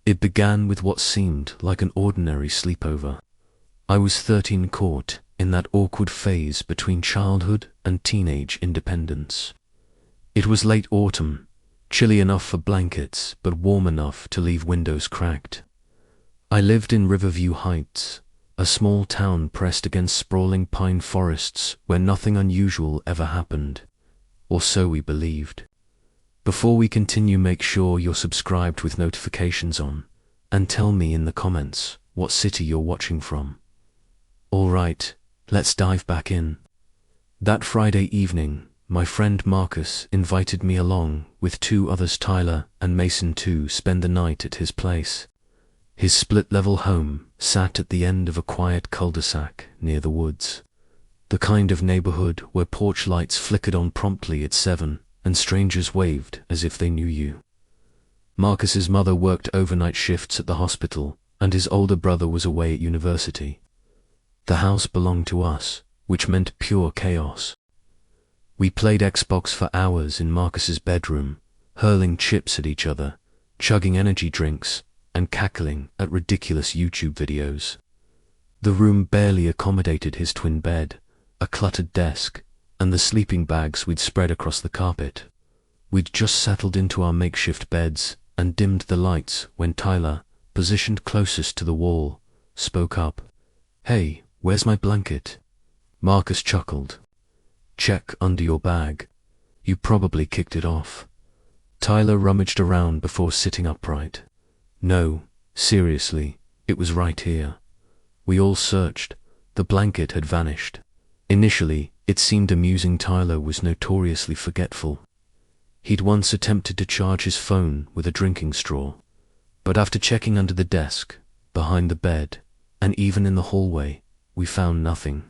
It began with what seemed like an ordinary sleepover. I was 13, caught in that awkward phase between childhood and teenage independence. It was late autumn, chilly enough for blankets, but warm enough to leave windows cracked. I lived in Riverview Heights, a small town pressed against sprawling pine forests where nothing unusual ever happened, or so we believed. Before we continue, make sure you're subscribed with notifications on, and tell me in the comments what city you're watching from. Alright, let's dive back in. That Friday evening, my friend Marcus invited me along with two others, Tyler and Mason, to spend the night at his place. His split-level home sat at the end of a quiet cul-de-sac near the woods, the kind of neighborhood where porch lights flickered on promptly at 7 and strangers waved as if they knew you. Marcus's mother worked overnight shifts at the hospital, and his older brother was away at university. The house belonged to us, which meant pure chaos. We played Xbox for hours in Marcus's bedroom, hurling chips at each other, chugging energy drinks, and cackling at ridiculous YouTube videos. The room barely accommodated his twin bed, a cluttered desk, and the sleeping bags we'd spread across the carpet. We'd just settled into our makeshift beds and dimmed the lights when Tyler, positioned closest to the wall, spoke up. "Hey, where's my blanket?" Marcus chuckled. "Check under your bag. You probably kicked it off." Tyler rummaged around before sitting upright. "No, seriously, it was right here." We all searched. The blanket had vanished. Initially, it seemed amusing. Tyler was notoriously forgetful. He'd once attempted to charge his phone with a drinking straw, but after checking under the desk, behind the bed, and even in the hallway, we found nothing.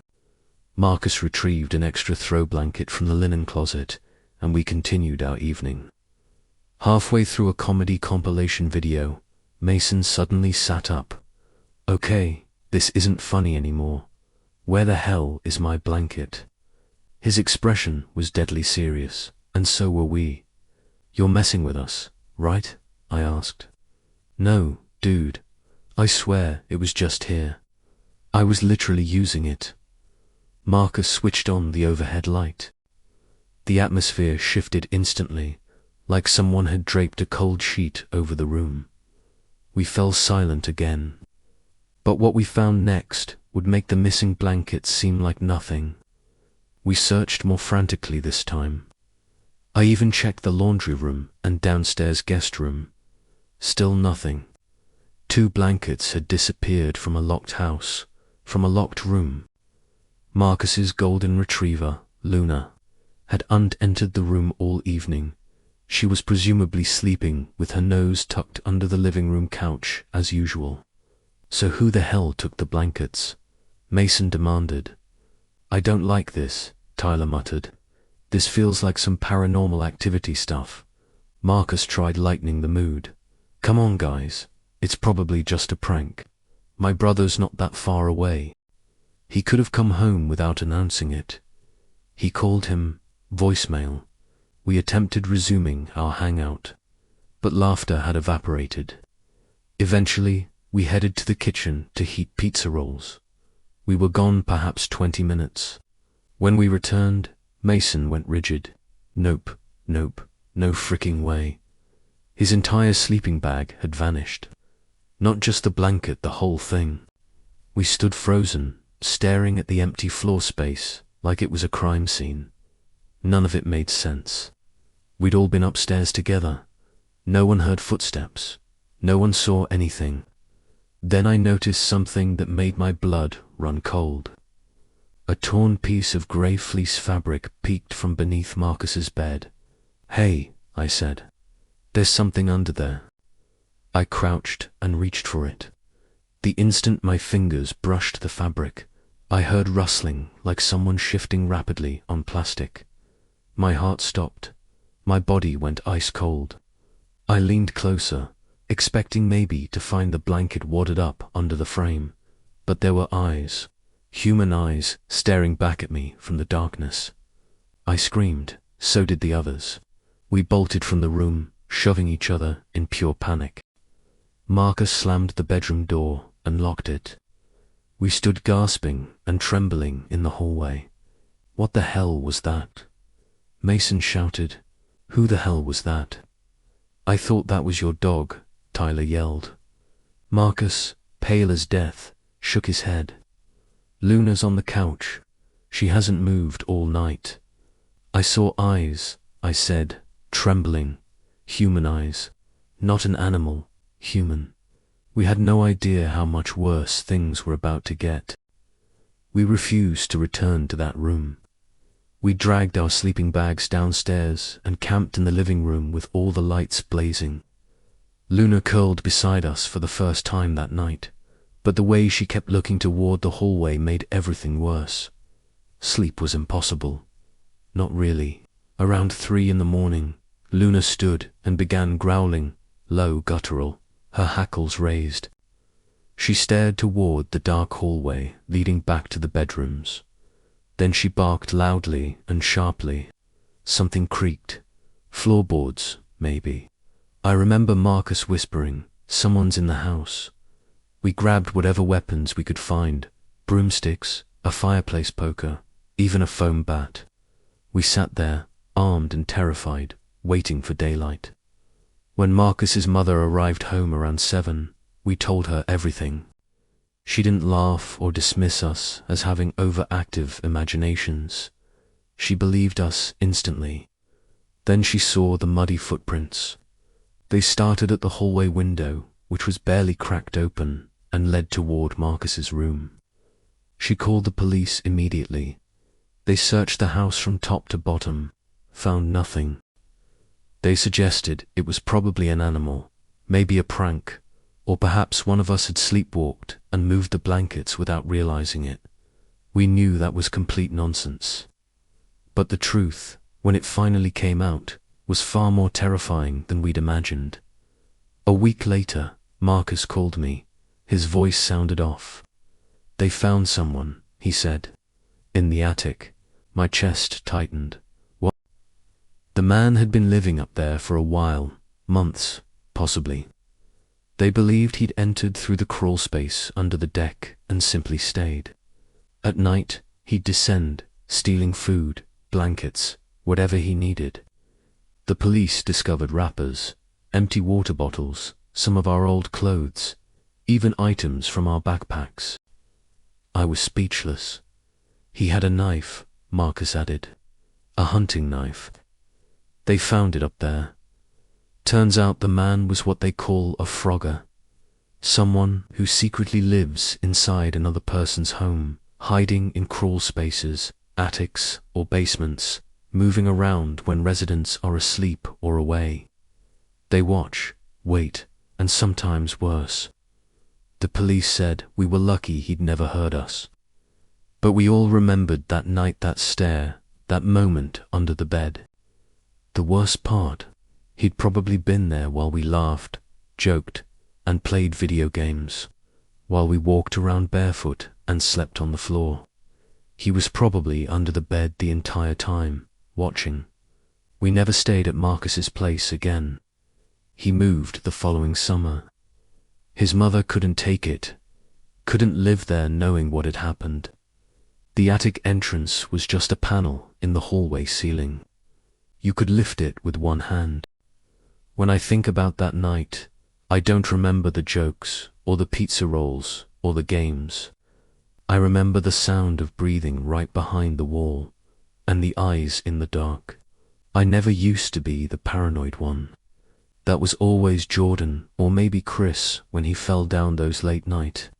Marcus retrieved an extra throw blanket from the linen closet, and we continued our evening. Halfway through a comedy compilation video, Mason suddenly sat up. "Okay, this isn't funny anymore. Where the hell is my blanket?" His expression was deadly serious, and so were we. "You're messing with us, right?" I asked. "No, dude. I swear it was just here. I was literally using it." Marcus switched on the overhead light. The atmosphere shifted instantly, like someone had draped a cold sheet over the room. We fell silent again. But what we found next would make the missing blanket seem like nothing. We searched more frantically this time. I even checked the laundry room and downstairs guest room. Still nothing. 2 blankets had disappeared from a locked house, from a locked room. Marcus's golden retriever, Luna, had entered the room all evening. She was presumably sleeping with her nose tucked under the living room couch as usual. So who the hell took the blankets? Mason demanded. "I don't like this," Tyler muttered. "This feels like some paranormal activity stuff." Marcus tried lightening the mood. "Come on, guys. It's probably just a prank. My brother's not that far away. He could have come home without announcing it." He called him voicemail. We attempted resuming our hangout, but laughter had evaporated. Eventually, we headed to the kitchen to heat pizza rolls. We were gone perhaps 20 minutes. When we returned, Mason went rigid. Nope, no fricking way. His entire sleeping bag had vanished. Not just the blanket, the whole thing. We stood frozen, staring at the empty floor space like it was a crime scene. None of it made sense. We'd all been upstairs together. No one heard footsteps. No one saw anything. Then I noticed something that made my blood run cold. A torn piece of grey fleece fabric peeked from beneath Marcus's bed. "Hey," I said. "There's something under there." I crouched and reached for it. The instant my fingers brushed the fabric, I heard rustling like someone shifting rapidly on plastic. My heart stopped. My body went ice cold. I leaned closer, expecting maybe to find the blanket wadded up under the frame, but there were eyes, human eyes, staring back at me from the darkness. I screamed, so did the others. We bolted from the room, shoving each other in pure panic. Marcus slammed the bedroom door and locked it. We stood gasping and trembling in the hallway. What the hell was that? Mason shouted. Who the hell was that? I thought that was your dog, Tyler yelled. Marcus, pale as death, shook his head. Luna's on the couch. She hasn't moved all night. I saw eyes, I said, trembling. Human eyes. Not an animal, human. We had no idea how much worse things were about to get. We refused to return to that room. We dragged our sleeping bags downstairs and camped in the living room with all the lights blazing. Luna curled beside us for the first time that night, but the way she kept looking toward the hallway made everything worse. Sleep was impossible. Not really. Around 3 in the morning, Luna stood and began growling, low guttural, her hackles raised. She stared toward the dark hallway leading back to the bedrooms. Then she barked loudly and sharply. Something creaked. Floorboards, maybe. I remember Marcus whispering, "Someone's in the house." We grabbed whatever weapons we could find, broomsticks, a fireplace poker, even a foam bat. We sat there, armed and terrified, waiting for daylight. When Marcus's mother arrived home around 7, we told her everything. She didn't laugh or dismiss us as having overactive imaginations. She believed us instantly. Then she saw the muddy footprints. They started at the hallway window, which was barely cracked open, and led toward Marcus's room. She called the police immediately. They searched the house from top to bottom, found nothing. They suggested it was probably an animal, maybe a prank, or perhaps one of us had sleepwalked and moved the blankets without realizing it. We knew that was complete nonsense. But the truth, when it finally came out, was far more terrifying than we'd imagined. A week later, Marcus called me. His voice sounded off. "They found someone," he said. "In the attic." My chest tightened. What? The man had been living up there for a while, months, possibly. They believed he'd entered through the crawl space under the deck and simply stayed. At night, he'd descend, stealing food, blankets, whatever he needed. The police discovered wrappers, empty water bottles, some of our old clothes, even items from our backpacks. I was speechless. He had a knife, Marcus added. A hunting knife. They found it up there. Turns out the man was what they call a frogger. Someone who secretly lives inside another person's home, hiding in crawl spaces, attics, or basements, moving around when residents are asleep or away. They watch, wait, and sometimes worse. The police said we were lucky he'd never heard us. But we all remembered that night, that stare, that moment under the bed. The worst part, he'd probably been there while we laughed, joked, and played video games, while we walked around barefoot and slept on the floor. He was probably under the bed the entire time, watching. We never stayed at Marcus's place again. He moved the following summer. His mother couldn't take it, couldn't live there knowing what had happened. The attic entrance was just a panel in the hallway ceiling. You could lift it with one hand. When I think about that night, I don't remember the jokes, or the pizza rolls, or the games. I remember the sound of breathing right behind the wall, and the eyes in the dark. I never used to be the paranoid one. That was always Jordan, or maybe Chris, when he fell down those late night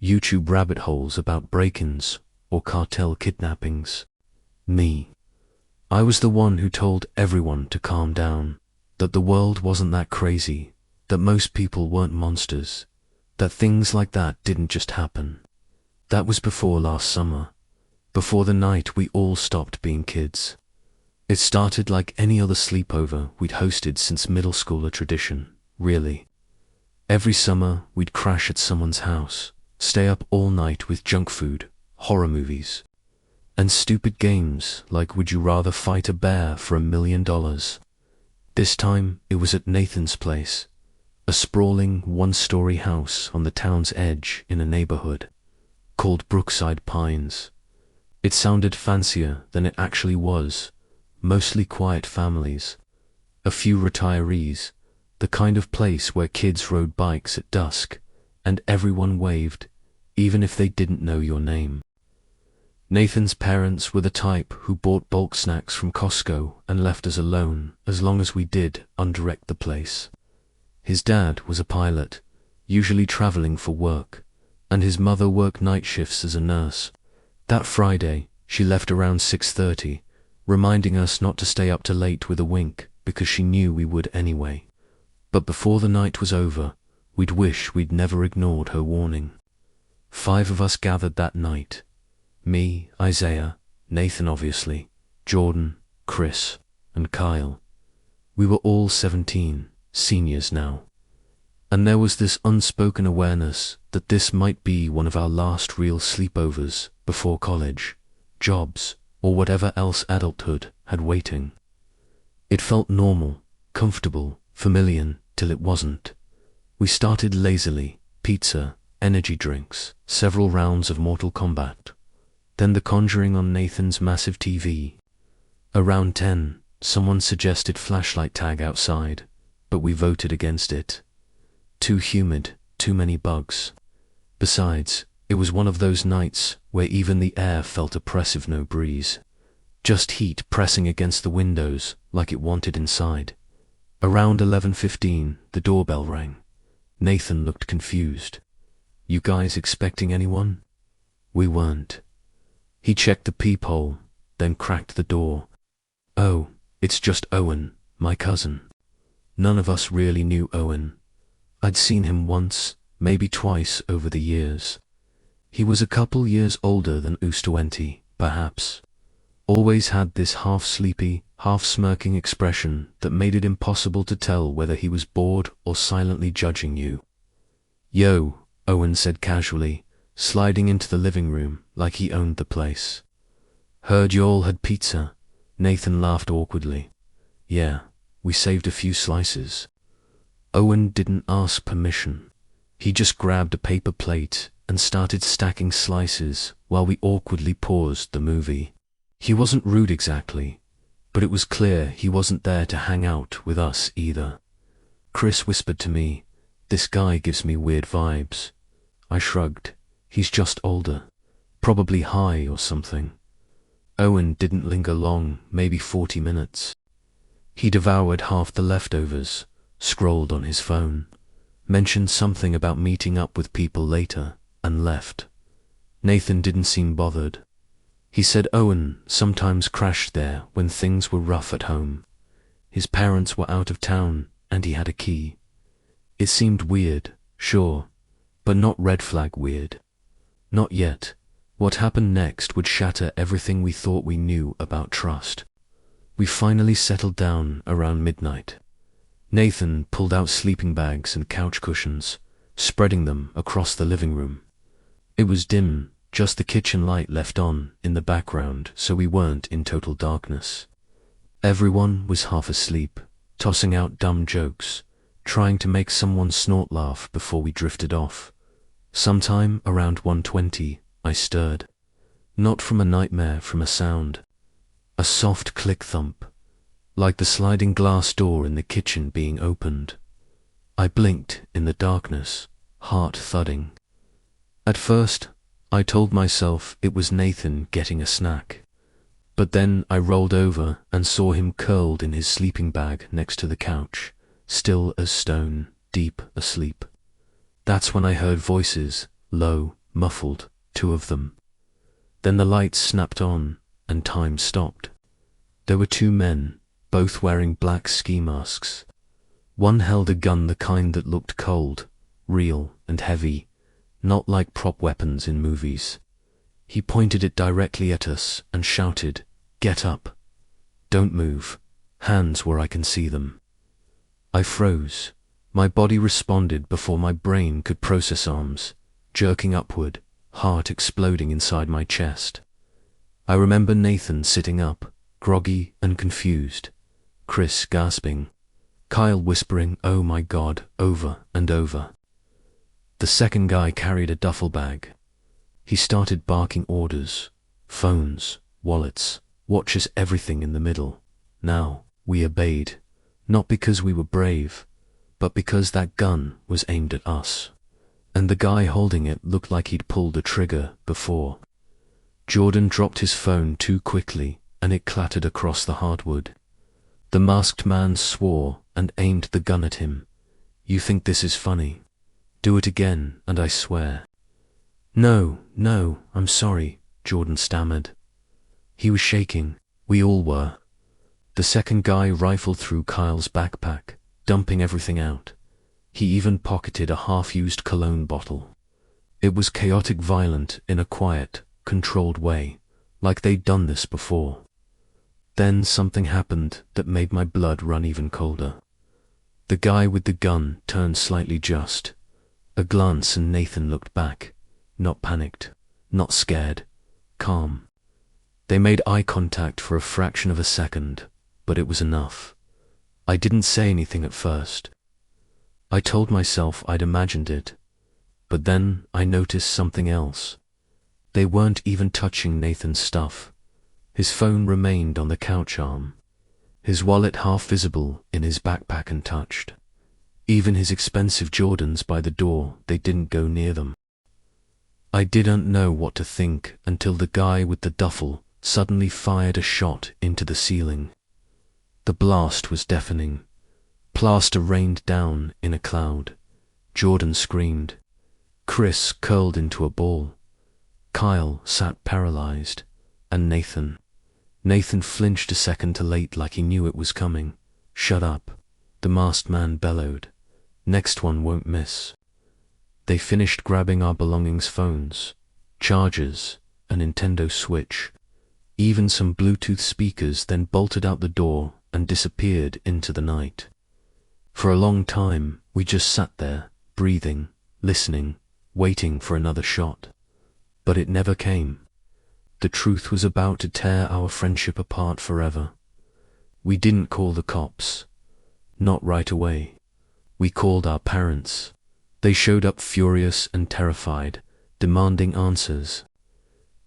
YouTube rabbit holes about break-ins or cartel kidnappings. Me. I was the one who told everyone to calm down, that the world wasn't that crazy, that most people weren't monsters, that things like that didn't just happen. That was before last summer, before the night we all stopped being kids. It started like any other sleepover we'd hosted since middle school, a tradition, really. Every summer we'd crash at someone's house, stay up all night with junk food, horror movies, and stupid games like Would You Rather Fight a Bear for $1 million. This time it was at Nathan's place. a sprawling one-story house on the town's edge in a neighborhood called Brookside Pines. It sounded fancier than it actually was, mostly quiet families, a few retirees, the kind of place where kids rode bikes at dusk, and everyone waved, even if they didn't know your name. Nathan's parents were the type who bought bulk snacks from Costco and left us alone as long as we did undirect the place. His dad was a pilot, usually traveling for work, and his mother worked night shifts as a nurse. That Friday, she left around 6:30, reminding us not to stay up too late with a wink because she knew we would anyway. But before the night was over, we'd wish we'd never ignored her warning. 5 of us gathered that night. Me, Isaiah, Nathan obviously, Jordan, Chris, and Kyle. We were all 17, seniors now. And there was this unspoken awareness that this might be one of our last real sleepovers before college, jobs, or whatever else adulthood had waiting. It felt normal, comfortable, familiar, till it wasn't. We started lazily, pizza, energy drinks, several rounds of Mortal Kombat. Then The Conjuring on Nathan's massive TV. Around 10, someone suggested flashlight tag outside, but we voted against it. Too humid, too many bugs. Besides, it was one of those nights where even the air felt oppressive, no breeze. Just heat pressing against the windows like it wanted inside. Around 11:15, the doorbell rang. Nathan looked confused. "You guys expecting anyone?" We weren't. He checked the peephole, then cracked the door. "Oh, it's just Owen, my cousin." None of us really knew Owen. I'd seen him once, maybe twice over the years. He was a couple years older than Ustawenti, perhaps. Always had this half-sleepy, half-smirking expression that made it impossible to tell whether he was bored or silently judging you. "Yo," Owen said casually, sliding into the living room like he owned the place. "Heard you all had pizza." Nathan laughed awkwardly. "Yeah, we saved a few slices." Owen didn't ask permission. He just grabbed a paper plate and started stacking slices while we awkwardly paused the movie. He wasn't rude exactly, but it was clear he wasn't there to hang out with us either. Chris whispered to me, "This guy gives me weird vibes." I shrugged. "He's just older. Probably high or something." Owen didn't linger long, maybe 40 minutes. He devoured half the leftovers, scrolled on his phone, mentioned something about meeting up with people later, and left. Nathan didn't seem bothered. He said Owen sometimes crashed there when things were rough at home. His parents were out of town, and he had a key. It seemed weird, sure, but not red flag weird. Not yet. What happened next would shatter everything we thought we knew about trust. We finally settled down around midnight. Nathan pulled out sleeping bags and couch cushions, spreading them across the living room. It was dim, just the kitchen light left on in the background, so we weren't in total darkness. Everyone was half asleep, tossing out dumb jokes, trying to make someone snort laugh before we drifted off. Sometime around 1:20, I stirred. Not from a nightmare, from a sound. A soft click thump, like the sliding glass door in the kitchen being opened. I blinked in the darkness, heart thudding. At first, I told myself it was Nathan getting a snack. But then I rolled over and saw him curled in his sleeping bag next to the couch, still as stone, deep asleep. That's when I heard voices, low, muffled, 2 of them. Then the lights snapped on, and time stopped. There were 2 men, both wearing black ski masks. One held a gun, the kind that looked cold, real, and heavy, not like prop weapons in movies. He pointed it directly at us and shouted, "Get up. Don't move. Hands where I can see them." I froze. My body responded before my brain could process arms, jerking upward, heart exploding inside my chest. I remember Nathan sitting up, groggy and confused, Chris gasping, Kyle whispering, "Oh my God," over and over. The second guy carried a duffel bag. He started barking orders. Phones, wallets, watches, everything in the middle. Now, we obeyed, not because we were brave, but because that gun was aimed at us. And the guy holding it looked like he'd pulled a trigger before. Jordan dropped his phone too quickly, and it clattered across the hardwood. The masked man swore and aimed the gun at him. "You think this is funny? Do it again, and I swear." No, I'm sorry," Jordan stammered. He was shaking. We all were. The second guy rifled through Kyle's backpack, dumping everything out. He even pocketed a half-used cologne bottle. It was chaotic, violent, in a quiet, controlled way, like they'd done this before. Then something happened that made my blood run even colder. The guy with the gun turned slightly, just a glance, and Nathan looked back, not panicked, not scared, calm. They made eye contact for a fraction of a second, but it was enough. I didn't say anything at first. I told myself I'd imagined it, but then I noticed something else. They weren't even touching Nathan's stuff. His phone remained on the couch arm, his wallet half visible in his backpack untouched. Even his expensive Jordans by the door, they didn't go near them. I didn't know what to think until the guy with the duffel suddenly fired a shot into the ceiling. The blast was deafening. Plaster rained down in a cloud. Jordan screamed. Chris curled into a ball. Kyle sat paralyzed. And Nathan flinched a second too late, like he knew it was coming. "Shut up," the masked man bellowed. "Next one won't miss." They finished grabbing our belongings, phones, chargers, a Nintendo Switch, even some Bluetooth speakers, then bolted out the door and disappeared into the night. For a long time, we just sat there, breathing, listening, waiting for another shot. But it never came. The truth was about to tear our friendship apart forever. We didn't call the cops. Not right away. We called our parents. They showed up furious and terrified, demanding answers.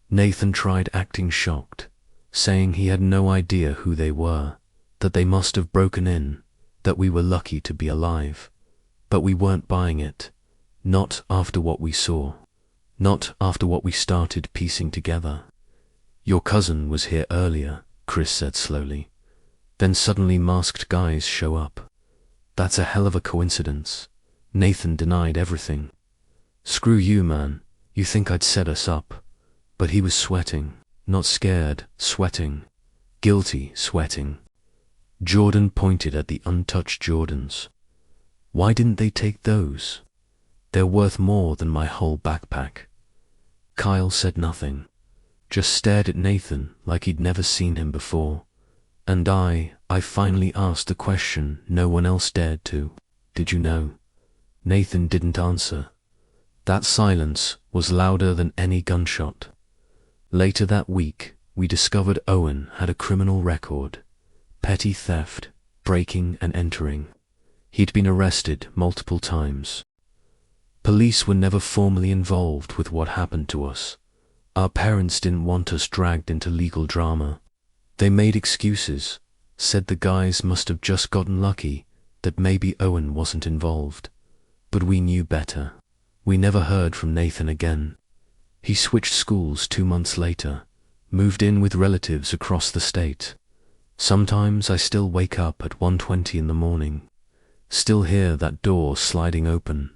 Nathan tried acting shocked, saying he had no idea who they were, that they must have broken in, that we were lucky to be alive. But we weren't buying it. Not after what we saw. Not after what we started piecing together. "Your cousin was here earlier," Chris said slowly. Then suddenly masked guys show up. "That's a hell of a coincidence." Nathan denied everything. "Screw you, man. You think I'd set us up." But he was sweating. Not scared, sweating. Guilty, sweating. Jordan pointed at the untouched Jordans. "Why didn't they take those? They're worth more than my whole backpack." Kyle said nothing, just stared at Nathan like he'd never seen him before. And I finally asked the question no one else dared to. "Did you know?" Nathan didn't answer. That silence was louder than any gunshot. Later that week, we discovered Owen had a criminal record. Petty theft, breaking and entering. He'd been arrested multiple times. Police were never formally involved with what happened to us. Our parents didn't want us dragged into legal drama. They made excuses, said the guys must have just gotten lucky, that maybe Owen wasn't involved. But we knew better. We never heard from Nathan again. He switched schools 2 months later, moved in with relatives across the state. Sometimes I still wake up at 1:20 in the morning, still hear that door sliding open,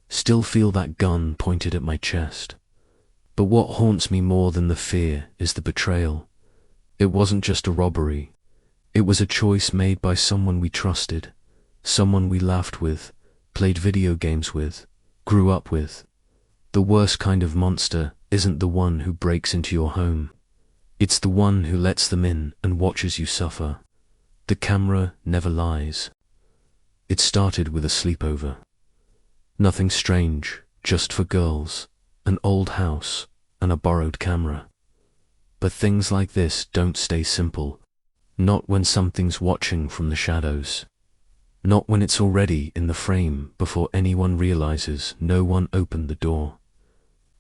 still feel that gun pointed at my chest. But what haunts me more than the fear is the betrayal. It wasn't just a robbery. It was a choice made by someone we trusted, someone we laughed with, played video games with, grew up with. The worst kind of monster isn't the one who breaks into your home. It's the one who lets them in and watches you suffer. The camera never lies. It started with a sleepover. Nothing strange, just for girls, an old house, and a borrowed camera. But things like this don't stay simple. Not when something's watching from the shadows. Not when it's already in the frame before anyone realizes no one opened the door.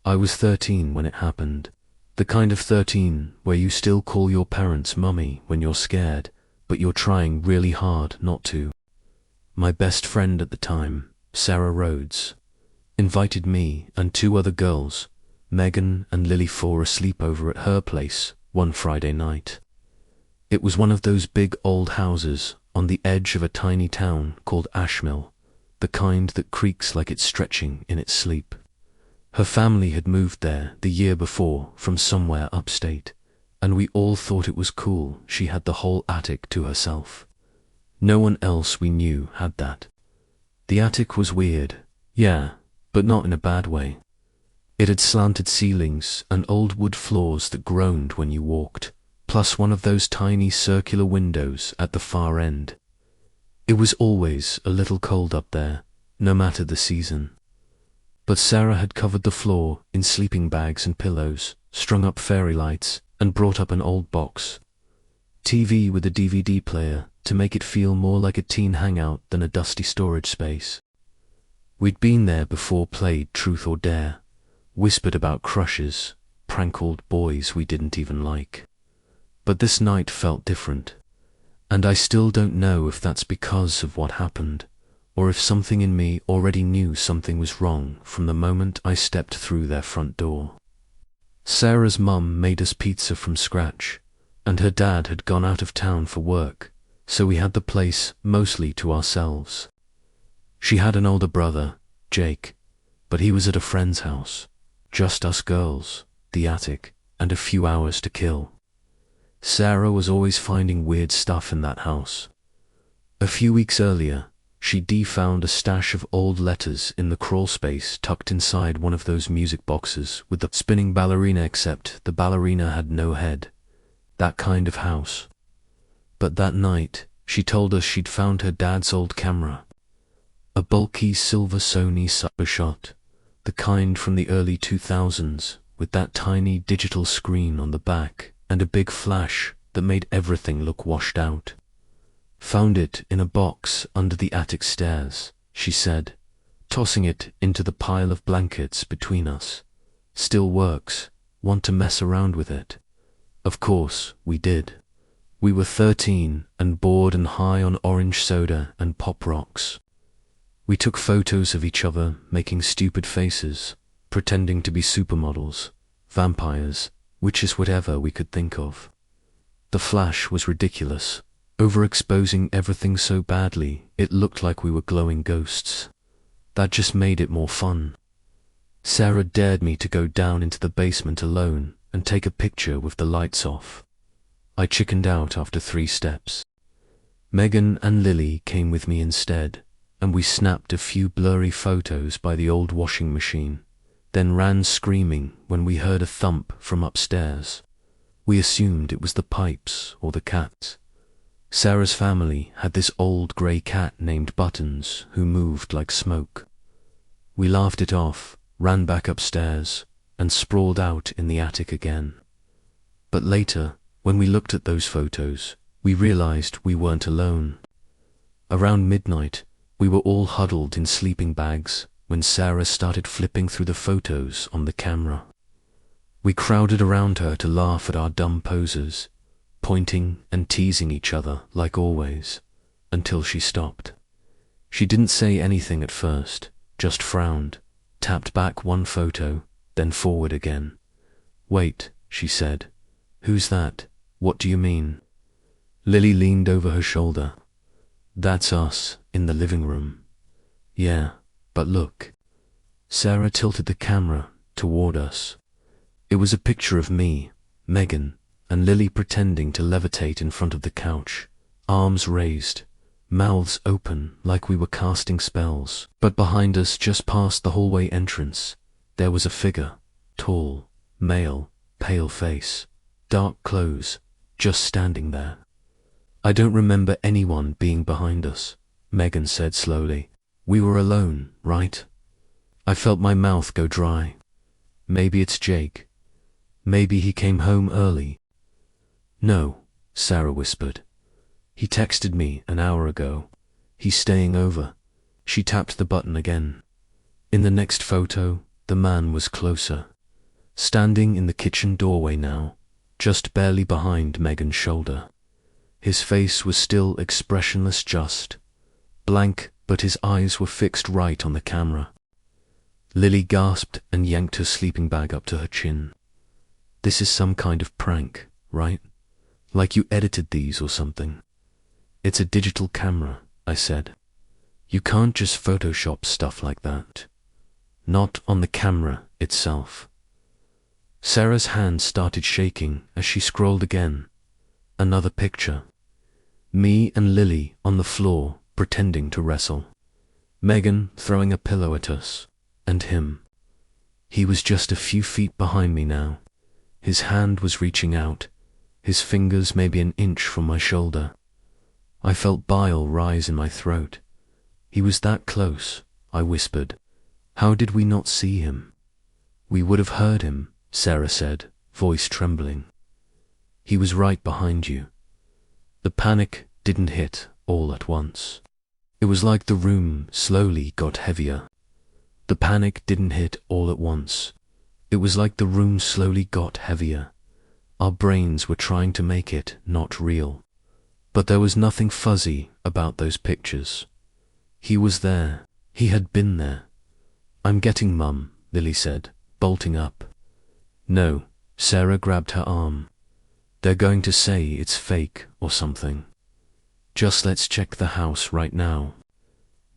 I was 13 when it happened. The kind of 13 where you still call your parents mummy when you're scared, but you're trying really hard not to. My best friend at the time, Sarah Rhodes, invited me and 2 other girls, Megan and Lily, for a sleepover at her place one Friday night. It was one of those big old houses on the edge of a tiny town called Ashmill, the kind that creaks like it's stretching in its sleep. Her family had moved there the year before from somewhere upstate, and we all thought it was cool she had the whole attic to herself. No one else we knew had that. The attic was weird, yeah, but not in a bad way. It had slanted ceilings and old wood floors that groaned when you walked, plus one of those tiny circular windows at the far end. It was always a little cold up there, no matter the season. But Sarah had covered the floor in sleeping bags and pillows, strung up fairy lights, and brought up an old box TV with a DVD player to make it feel more like a teen hangout than a dusty storage space. We'd been there before, played Truth or Dare, whispered about crushes, prank-called boys we didn't even like. But this night felt different, and I still don't know if that's because of what happened, or if something in me already knew something was wrong from the moment I stepped through their front door. Sarah's mum made us pizza from scratch, and her dad had gone out of town for work, so we had the place mostly to ourselves. She had an older brother, Jake, but he was at a friend's house. Just us girls, the attic, and a few hours to kill. Sarah was always finding weird stuff in that house. A few weeks earlier, she'd found a stash of old letters in the crawl space tucked inside one of those music boxes with the spinning ballerina, except the ballerina had no head. That kind of house. But that night, she told us she'd found her dad's old camera. A bulky silver Sony Cybershot, the kind from the early 2000s, with that tiny digital screen on the back and a big flash that made everything look washed out. Found it in a box under the attic stairs, she said, tossing it into the pile of blankets between us. Still works. Want to mess around with it? Of course, we did. We were 13 and bored and high on orange soda and pop rocks. We took photos of each other making stupid faces, pretending to be supermodels, vampires, witches, whatever we could think of. The flash was ridiculous, overexposing everything so badly it looked like we were glowing ghosts. That just made it more fun. Sarah dared me to go down into the basement alone and take a picture with the lights off. I chickened out after 3 steps. Megan and Lily came with me instead, and we snapped a few blurry photos by the old washing machine, then ran screaming when we heard a thump from upstairs. We assumed it was the pipes or the cats. Sarah's family had this old grey cat named Buttons who moved like smoke. We laughed it off, ran back upstairs, and sprawled out in the attic again. But later, when we looked at those photos, we realized we weren't alone. Around midnight, we were all huddled in sleeping bags when Sarah started flipping through the photos on the camera. We crowded around her to laugh at our dumb poses, pointing and teasing each other like always, until she stopped. She didn't say anything at first, just frowned, tapped back one photo, then forward again. "Wait," she said. "Who's that? What do you mean?" Lily leaned over her shoulder. "That's us, in the living room." "Yeah, but look." Sarah tilted the camera toward us. It was a picture of me, Megan, and Lily pretending to levitate in front of the couch, arms raised, mouths open like we were casting spells. But behind us, just past the hallway entrance, there was a figure, tall, male, pale face, dark clothes, just standing there. "I don't remember anyone being behind us," Megan said slowly. "We were alone, right?" I felt my mouth go dry. Maybe it's Jake. Maybe he came home early. "No," Sarah whispered. "He texted me an hour ago. He's staying over. She tapped the button again. In the next photo, the man was closer. Standing in the kitchen doorway now, just barely behind Megan's shoulder. His face was still expressionless, just blank, but his eyes were fixed right on the camera. Lily gasped and yanked her sleeping bag up to her chin. This is some kind of prank, right? Like you edited these or something. It's a digital camera, I said. You can't just Photoshop stuff like that. Not on the camera itself. Sarah's hand started shaking as she scrolled again. Another picture. Me and Lily on the floor, pretending to wrestle. Megan throwing a pillow at us. And him. He was just a few feet behind me now. His hand was reaching out, his fingers maybe an inch from my shoulder. I felt bile rise in my throat. He was that close, I whispered. How did we not see him? We would have heard him, Sarah said, voice trembling. He was right behind you. The panic didn't hit all at once. It was like the room slowly got heavier. The panic didn't hit all at once. It was like the room slowly got heavier. Our brains were trying to make it not real. But there was nothing fuzzy about those pictures. He was there. He had been there. I'm getting Mum, Lily said, bolting up. No, Sarah grabbed her arm. They're going to say it's fake or something. Just let's check the house right now.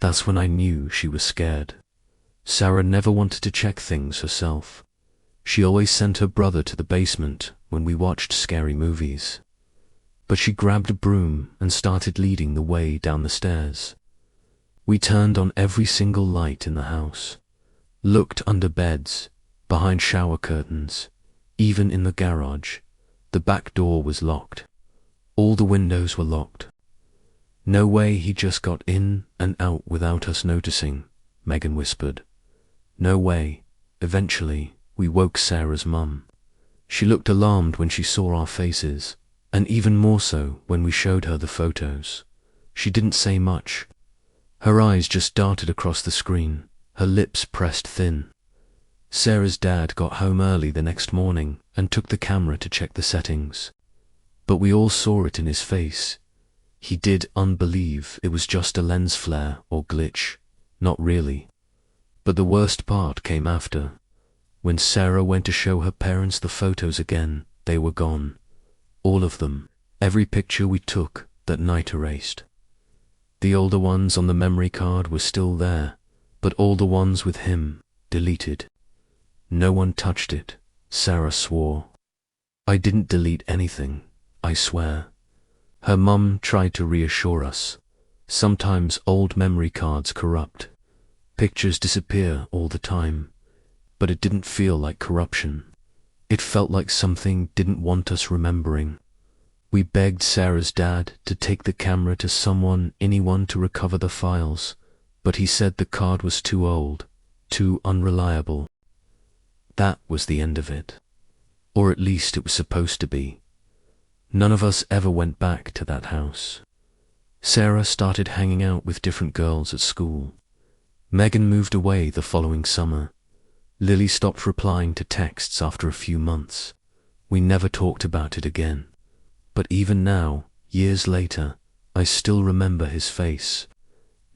That's when I knew she was scared. Sarah never wanted to check things herself. She always sent her brother to the basement when we watched scary movies. But she grabbed a broom and started leading the way down the stairs. We turned on every single light in the house, looked under beds, behind shower curtains, even in the garage. The back door was locked. All the windows were locked. No way he just got in and out without us noticing, Megan whispered. No way. Eventually, we woke Sarah's mum. She looked alarmed when she saw our faces, and even more so when we showed her the photos. She didn't say much. Her eyes just darted across the screen, her lips pressed thin. Sarah's dad got home early the next morning and took the camera to check the settings. But we all saw it in his face. He did unbelieve it was just a lens flare or glitch. Not really. But the worst part came after. When Sarah went to show her parents the photos again, they were gone. All of them. Every picture we took that night erased. The older ones on the memory card were still there, but all the ones with him, deleted. No one touched it, Sarah swore. I didn't delete anything, I swear. Her mum tried to reassure us. Sometimes old memory cards corrupt. Pictures disappear all the time. But it didn't feel like corruption. It felt like something didn't want us remembering. We begged Sarah's dad to take the camera to anyone to recover the files, but he said the card was too old, too unreliable. That was the end of it. Or at least it was supposed to be. None of us ever went back to that house. Sarah started hanging out with different girls at school. Megan moved away the following summer. Lily stopped replying to texts after a few months. We never talked about it again. But even now, years later, I still remember his face.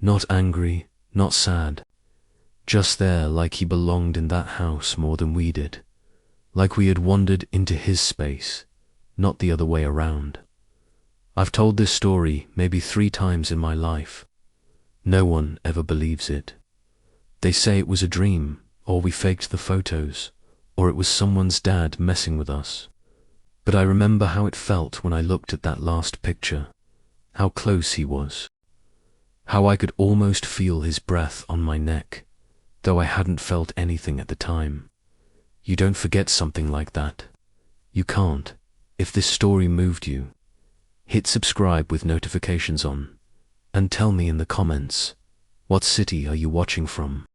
Not angry, not sad. Just there like he belonged in that house more than we did. Like we had wandered into his space, not the other way around. I've told this story maybe 3 times in my life. No one ever believes it. They say it was a dream, or we faked the photos, or it was someone's dad messing with us. But I remember how it felt when I looked at that last picture, how close he was, how I could almost feel his breath on my neck, though I hadn't felt anything at the time. You don't forget something like that. You can't. If this story moved you, hit subscribe with notifications on, and tell me in the comments, what city are you watching from?